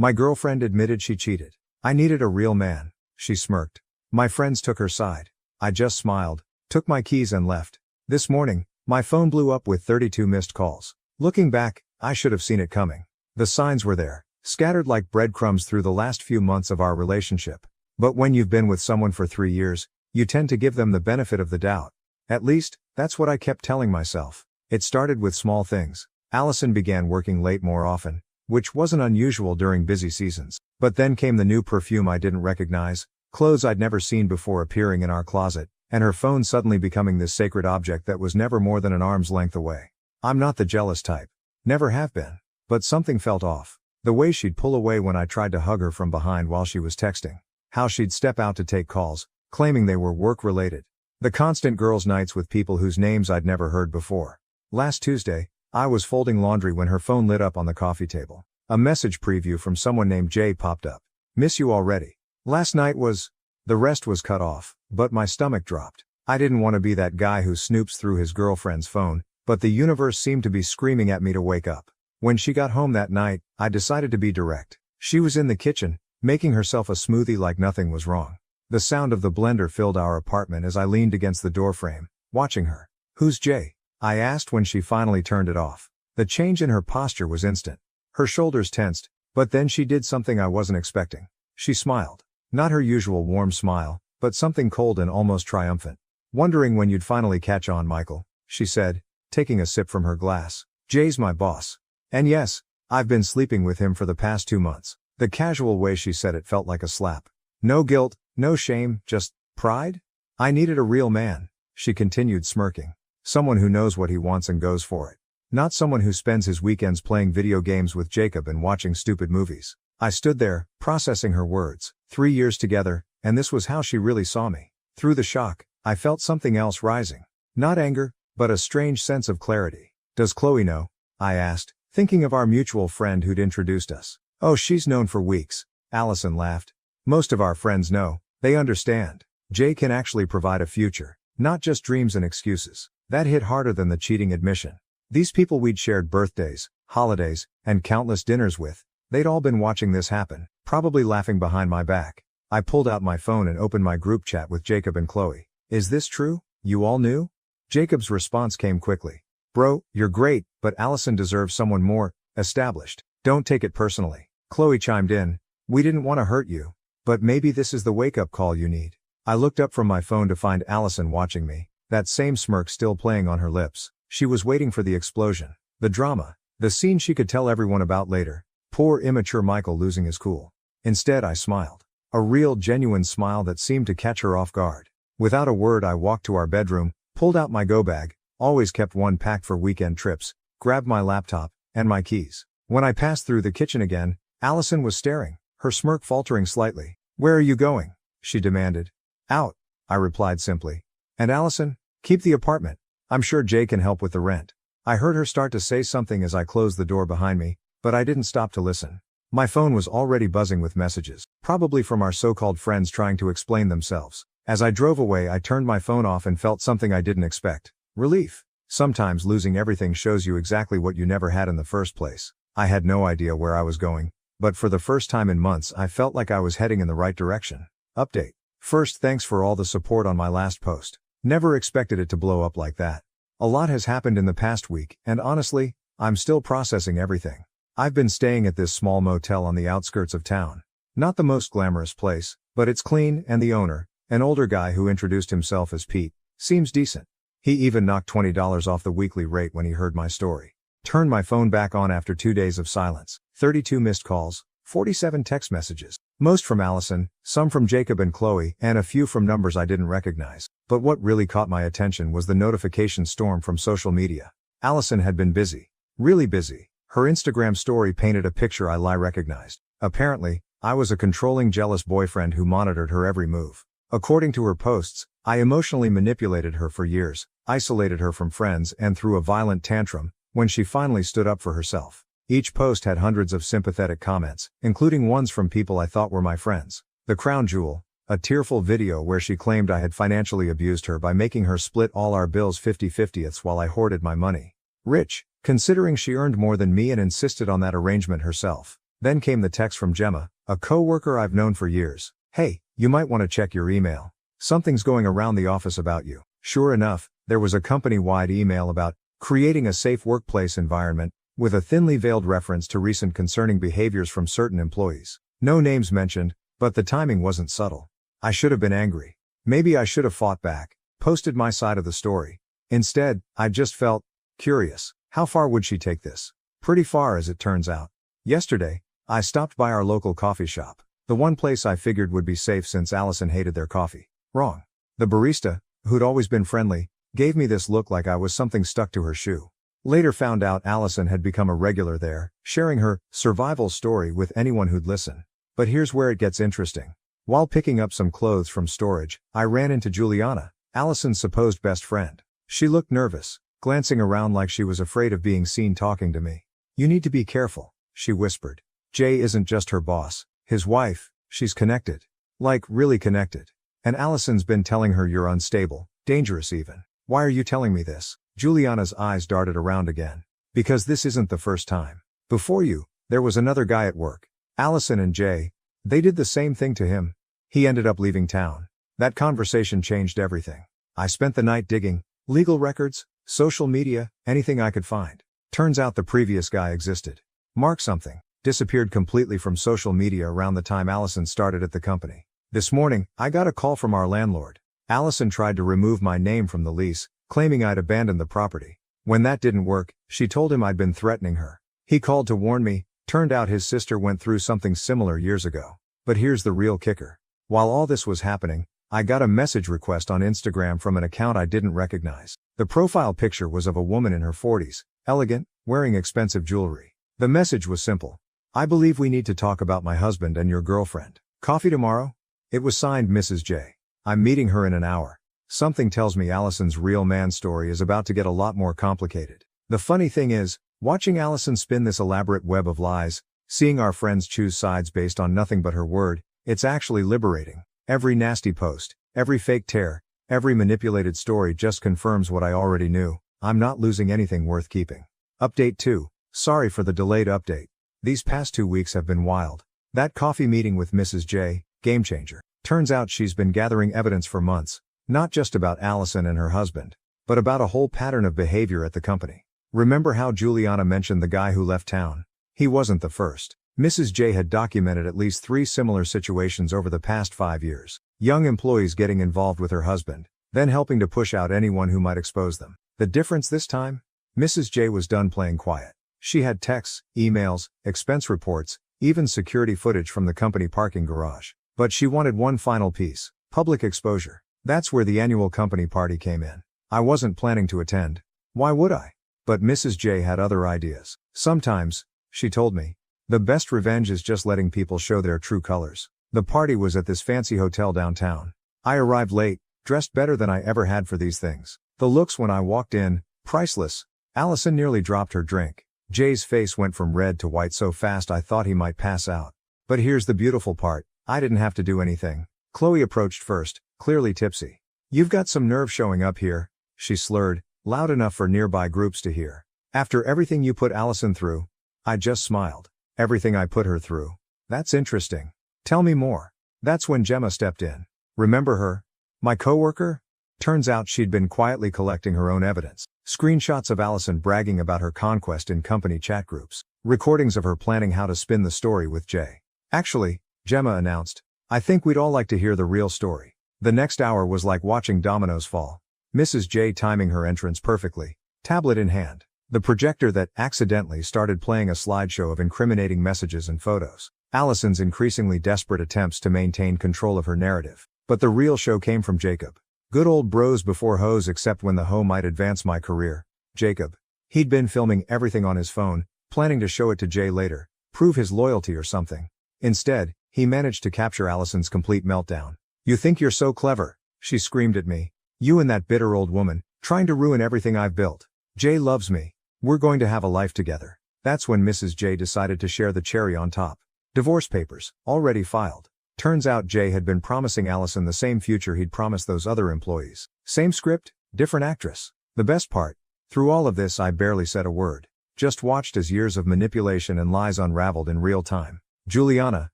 My girlfriend admitted she cheated. I needed a real man. She smirked. My friends took her side. I just smiled, took my keys and left. This morning, my phone blew up with 32 missed calls. Looking back, I should have seen it coming. The signs were there, scattered like breadcrumbs through the last few months of our relationship. But when you've been with someone for 3 years, you tend to give them the benefit of the doubt. At least, that's what I kept telling myself. It started with small things. Allison began working late more often, which wasn't unusual during busy seasons. But then came the new perfume I didn't recognize, clothes I'd never seen before appearing in our closet, and her phone suddenly becoming this sacred object that was never more than an arm's length away. I'm not the jealous type. Never have been. But something felt off. The way she'd pull away when I tried to hug her from behind while she was texting. How she'd step out to take calls, claiming they were work-related. The constant girls' nights with people whose names I'd never heard before. Last Tuesday, I was folding laundry when her phone lit up on the coffee table. A message preview from someone named Jay popped up. Miss you already. Last night was... The rest was cut off, but my stomach dropped. I didn't want to be that guy who snoops through his girlfriend's phone, but the universe seemed to be screaming at me to wake up. When she got home that night, I decided to be direct. She was in the kitchen, making herself a smoothie like nothing was wrong. The sound of the blender filled our apartment as I leaned against the doorframe, watching her. Who's Jay? I asked when she finally turned it off. The change in her posture was instant. Her shoulders tensed, but then she did something I wasn't expecting. She smiled. Not her usual warm smile, but something cold and almost triumphant. Wondering when you'd finally catch on, Michael, she said, taking a sip from her glass. Jay's my boss. And yes, I've been sleeping with him for the past 2 months. The casual way she said it felt like a slap. No guilt, no shame, just pride? I needed a real man, she continued smirking. Someone who knows what he wants and goes for it. Not someone who spends his weekends playing video games with Jacob and watching stupid movies. I stood there, processing her words. 3 years together, and this was how she really saw me. Through the shock, I felt something else rising. Not anger, but a strange sense of clarity. Does Chloe know? I asked, thinking of our mutual friend who'd introduced us. Oh, she's known for weeks. Allison laughed. Most of our friends know. They understand. Jay can actually provide a future, not just dreams and excuses. That hit harder than the cheating admission. These people we'd shared birthdays, holidays, and countless dinners with, they'd all been watching this happen, probably laughing behind my back. I pulled out my phone and opened my group chat with Jacob and Chloe. Is this true? You all knew? Jacob's response came quickly. Bro, you're great, but Allison deserves someone more established. Don't take it personally. Chloe chimed in. We didn't want to hurt you. But maybe this is the wake-up call you need. I looked up from my phone to find Allison watching me, that same smirk still playing on her lips. She was waiting for the explosion, the drama, the scene she could tell everyone about later. Poor immature Michael losing his cool. Instead I smiled. A real genuine smile that seemed to catch her off guard. Without a word I walked to our bedroom, pulled out my go bag, always kept one packed for weekend trips, grabbed my laptop, and my keys. When I passed through the kitchen again, Allison was staring, her smirk faltering slightly. Where are you going? She demanded. Out, I replied simply. And Allison, keep the apartment. I'm sure Jay can help with the rent. I heard her start to say something as I closed the door behind me, but I didn't stop to listen. My phone was already buzzing with messages, probably from our so-called friends trying to explain themselves. As I drove away I turned my phone off and felt something I didn't expect. Relief. Sometimes losing everything shows you exactly what you never had in the first place. I had no idea where I was going, but for the first time in months I felt like I was heading in the right direction. Update. First, thanks for all the support on my last post. Never expected it to blow up like that. A lot has happened in the past week, and honestly, I'm still processing everything. I've been staying at this small motel on the outskirts of town. Not the most glamorous place, but it's clean and the owner, an older guy who introduced himself as Pete, seems decent. He even knocked $20 off the weekly rate when he heard my story. Turned my phone back on after 2 days of silence. 32 missed calls, 47 text messages. Most from Allison, some from Jacob and Chloe, and a few from numbers I didn't recognize. But what really caught my attention was the notification storm from social media. Allison had been busy. Really busy. Her Instagram story painted a picture I recognized. Apparently, I was a controlling, jealous boyfriend who monitored her every move. According to her posts, I emotionally manipulated her for years, isolated her from friends and threw a violent tantrum when she finally stood up for herself. Each post had hundreds of sympathetic comments, including ones from people I thought were my friends. The crown jewel, a tearful video where she claimed I had financially abused her by making her split all our bills 50/50 while I hoarded my money. Rich, considering she earned more than me and insisted on that arrangement herself. Then came the text from Gemma, a coworker I've known for years. "Hey, you might want to check your email. Something's going around the office about you." Sure enough, there was a company-wide email about creating a safe workplace environment, with a thinly veiled reference to recent concerning behaviors from certain employees. No names mentioned, but the timing wasn't subtle. I should have been angry. Maybe I should have fought back, posted my side of the story. Instead, I just felt curious. How far would she take this? Pretty far, as it turns out. Yesterday, I stopped by our local coffee shop, the one place I figured would be safe since Allison hated their coffee. Wrong. The barista, who'd always been friendly, gave me this look like I was something stuck to her shoe. Later found out Allison had become a regular there, sharing her survival story with anyone who'd listen. But here's where it gets interesting. While picking up some clothes from storage, I ran into Juliana, Allison's supposed best friend. She looked nervous, glancing around like she was afraid of being seen talking to me. "You need to be careful," she whispered. "Jay isn't just her boss, his wife, she's connected. Like, really connected. And Allison's been telling her you're unstable, dangerous even." "Why are you telling me this?" Juliana's eyes darted around again. "Because this isn't the first time. Before you, there was another guy at work. Allison and Jay, they did the same thing to him. He ended up leaving town. That conversation changed everything. I spent the night digging, legal records, social media, anything I could find. Turns out the previous guy existed. Mark something, disappeared completely from social media around the time Allison started at the company. This morning, I got a call from our landlord. Allison tried to remove my name from the lease, claiming I'd abandoned the property. When that didn't work, she told him I'd been threatening her. He called to warn me. Turned out his sister went through something similar years ago. But here's the real kicker. While all this was happening, I got a message request on Instagram from an account I didn't recognize. The profile picture was of a woman in her 40s, elegant, wearing expensive jewelry. The message was simple. "I believe we need to talk about my husband and your girlfriend. Coffee tomorrow?" It was signed Mrs. J. "I'm meeting her in an hour." Something tells me Allison's real man story is about to get a lot more complicated. The funny thing is, watching Allison spin this elaborate web of lies, seeing our friends choose sides based on nothing but her word, it's actually liberating. Every nasty post, every fake tear, every manipulated story just confirms what I already knew. I'm not losing anything worth keeping. Update 2. Sorry for the delayed update. These past 2 weeks have been wild. That coffee meeting with Mrs. J, game changer. Turns out she's been gathering evidence for months, not just about Allison and her husband, but about a whole pattern of behavior at the company. Remember how Juliana mentioned the guy who left town? He wasn't the first. Mrs. J had documented at least 3 similar situations over the past 5 years. Young employees getting involved with her husband, then helping to push out anyone who might expose them. The difference this time? Mrs. J was done playing quiet. She had texts, emails, expense reports, even security footage from the company parking garage. But she wanted one final piece: public exposure. That's where the annual company party came in. I wasn't planning to attend. Why would I? But Mrs. J had other ideas. Sometimes, she told me, the best revenge is just letting people show their true colors. The party was at this fancy hotel downtown. I arrived late, dressed better than I ever had for these things. The looks when I walked in, priceless. Allison nearly dropped her drink. Jay's face went from red to white so fast I thought he might pass out. But here's the beautiful part. I didn't have to do anything. Chloe approached first, clearly tipsy. "You've got some nerve showing up here," she slurred, loud enough for nearby groups to hear. "After everything you put Allison through." I just smiled. "Everything I put her through? That's interesting. Tell me more." That's when Gemma stepped in. Remember her? My coworker? Turns out she'd been quietly collecting her own evidence. Screenshots of Allison bragging about her conquest in company chat groups. Recordings of her planning how to spin the story with Jay. "Actually," Gemma announced, "I think we'd all like to hear the real story." The next hour was like watching dominoes fall. Mrs. J timing her entrance perfectly, tablet in hand. The projector that accidentally started playing a slideshow of incriminating messages and photos. Allison's increasingly desperate attempts to maintain control of her narrative. But the real show came from Jacob. Good old bros before hoes, except when the hoe might advance my career. Jacob. He'd been filming everything on his phone, planning to show it to Jay later, prove his loyalty or something. Instead, he managed to capture Allison's complete meltdown. "You think you're so clever," she screamed at me. "You and that bitter old woman, trying to ruin everything I've built. Jay loves me. We're going to have a life together." That's when Mrs. J decided to share the cherry on top. Divorce papers, already filed. Turns out Jay had been promising Allison the same future he'd promised those other employees. Same script, different actress. The best part, through all of this I barely said a word. Just watched as years of manipulation and lies unraveled in real time. Juliana,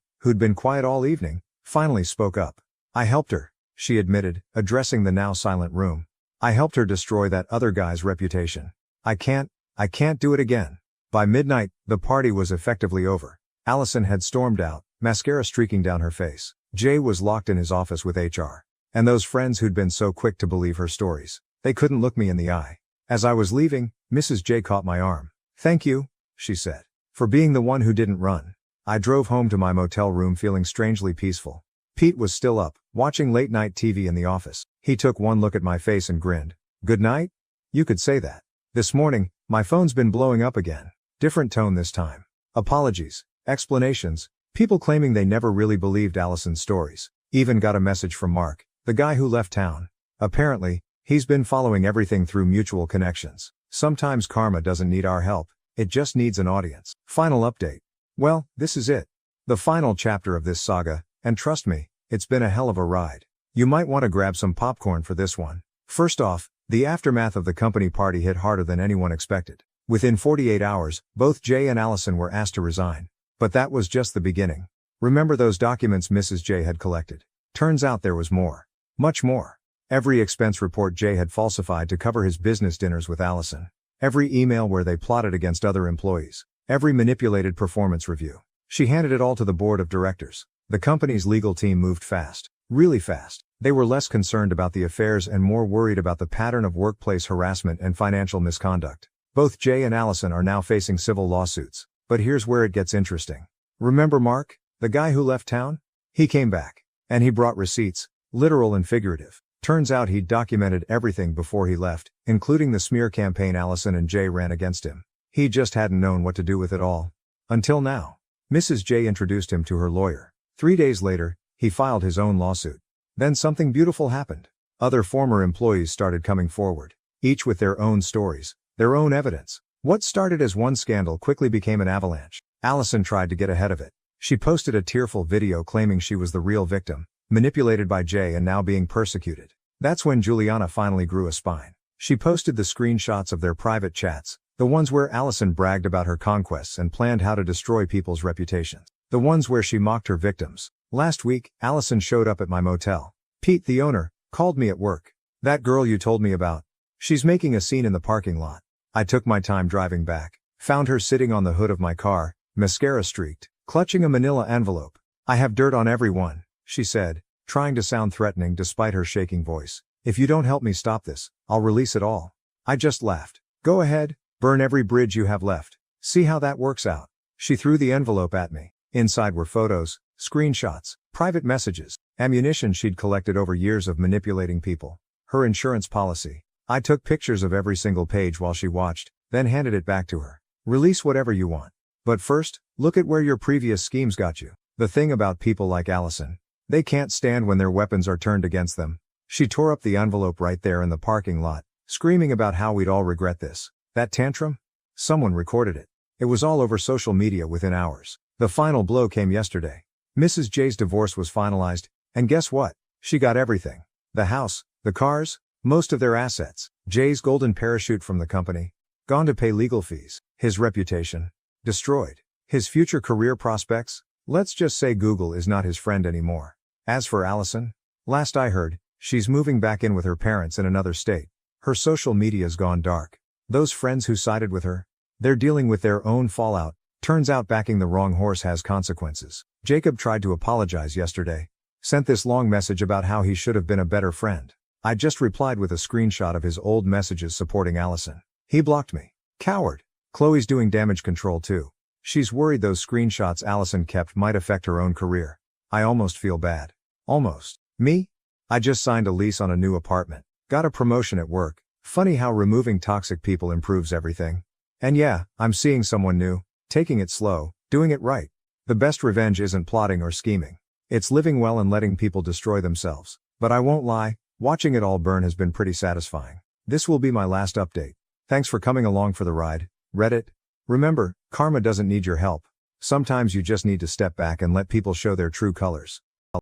who'd been quiet all evening, finally spoke up. I helped her, she admitted, addressing the now silent room. I helped her destroy that other guy's reputation. I can't do it again. By midnight, the party was effectively over. Allison had stormed out, mascara streaking down her face. Jay was locked in his office with HR. And those friends who'd been so quick to believe her stories, they couldn't look me in the eye. As I was leaving, Mrs. J caught my arm. Thank you, she said, for being the one who didn't run. I drove home to my motel room feeling strangely peaceful. Pete was still up, watching late-night TV in the office. He took one look at my face and grinned. Good night? You could say that. This morning, my phone's been blowing up again. Different tone this time. Apologies, explanations, people claiming they never really believed Allison's stories. Even got a message from Mark, the guy who left town. Apparently, he's been following everything through mutual connections. Sometimes karma doesn't need our help, it just needs an audience. Final update. Well, this is it. The final chapter of this saga, and trust me, it's been a hell of a ride. You might want to grab some popcorn for this one. First off, the aftermath of the company party hit harder than anyone expected. Within 48 hours, both Jay and Allison were asked to resign. But that was just the beginning. Remember those documents Mrs. J had collected? Turns out there was more. Much more. Every expense report Jay had falsified to cover his business dinners with Allison. Every email where they plotted against other employees. Every manipulated performance review. She handed it all to the board of directors. The company's legal team moved fast. Really fast. They were less concerned about the affairs and more worried about the pattern of workplace harassment and financial misconduct. Both Jay and Allison are now facing civil lawsuits. But here's where it gets interesting. Remember Mark, the guy who left town? He came back. And he brought receipts, literal and figurative. Turns out he'd documented everything before he left, including the smear campaign Allison and Jay ran against him. He just hadn't known what to do with it all. Until now. Mrs. J introduced him to her lawyer. 3 days later, he filed his own lawsuit. Then something beautiful happened. Other former employees started coming forward, each with their own stories, their own evidence. What started as one scandal quickly became an avalanche. Allison tried to get ahead of it. She posted a tearful video claiming she was the real victim, manipulated by Jay and now being persecuted. That's when Juliana finally grew a spine. She posted the screenshots of their private chats, the ones where Allison bragged about her conquests and planned how to destroy people's reputations. The ones where she mocked her victims. Last week, Allison showed up at my motel. Pete, the owner, called me at work. That girl you told me about. She's making a scene in the parking lot. I took my time driving back. Found her sitting on the hood of my car, mascara streaked, clutching a manila envelope. I have dirt on everyone, she said, trying to sound threatening despite her shaking voice. If you don't help me stop this, I'll release it all. I just laughed. Go ahead, burn every bridge you have left. See how that works out. She threw the envelope at me. Inside were photos, screenshots, private messages, ammunition she'd collected over years of manipulating people. Her insurance policy. I took pictures of every single page while she watched, then handed it back to her. Release whatever you want. But first, look at where your previous schemes got you. The thing about people like Allison. They can't stand when their weapons are turned against them. She tore up the envelope right there in the parking lot, screaming about how we'd all regret this. That tantrum? Someone recorded it. It was all over social media within hours. The final blow came yesterday. Mrs. J's divorce was finalized, and guess what? She got everything. The house, the cars, most of their assets, Jay's golden parachute from the company, gone to pay legal fees, his reputation, destroyed, his future career prospects, let's just say Google is not his friend anymore. As for Allison, last I heard, she's moving back in with her parents in another state. Her social media's gone dark. Those friends who sided with her, they're dealing with their own fallout. Turns out backing the wrong horse has consequences. Jacob tried to apologize yesterday. Sent this long message about how he should have been a better friend. I just replied with a screenshot of his old messages supporting Allison. He blocked me. Coward. Chloe's doing damage control too. She's worried those screenshots Allison kept might affect her own career. I almost feel bad. Almost. Me? I just signed a lease on a new apartment. Got a promotion at work. Funny how removing toxic people improves everything. And yeah, I'm seeing someone new. Taking it slow, doing it right. The best revenge isn't plotting or scheming. It's living well and letting people destroy themselves. But I won't lie, watching it all burn has been pretty satisfying. This will be my last update. Thanks for coming along for the ride, Reddit. Remember, karma doesn't need your help. Sometimes you just need to step back and let people show their true colors.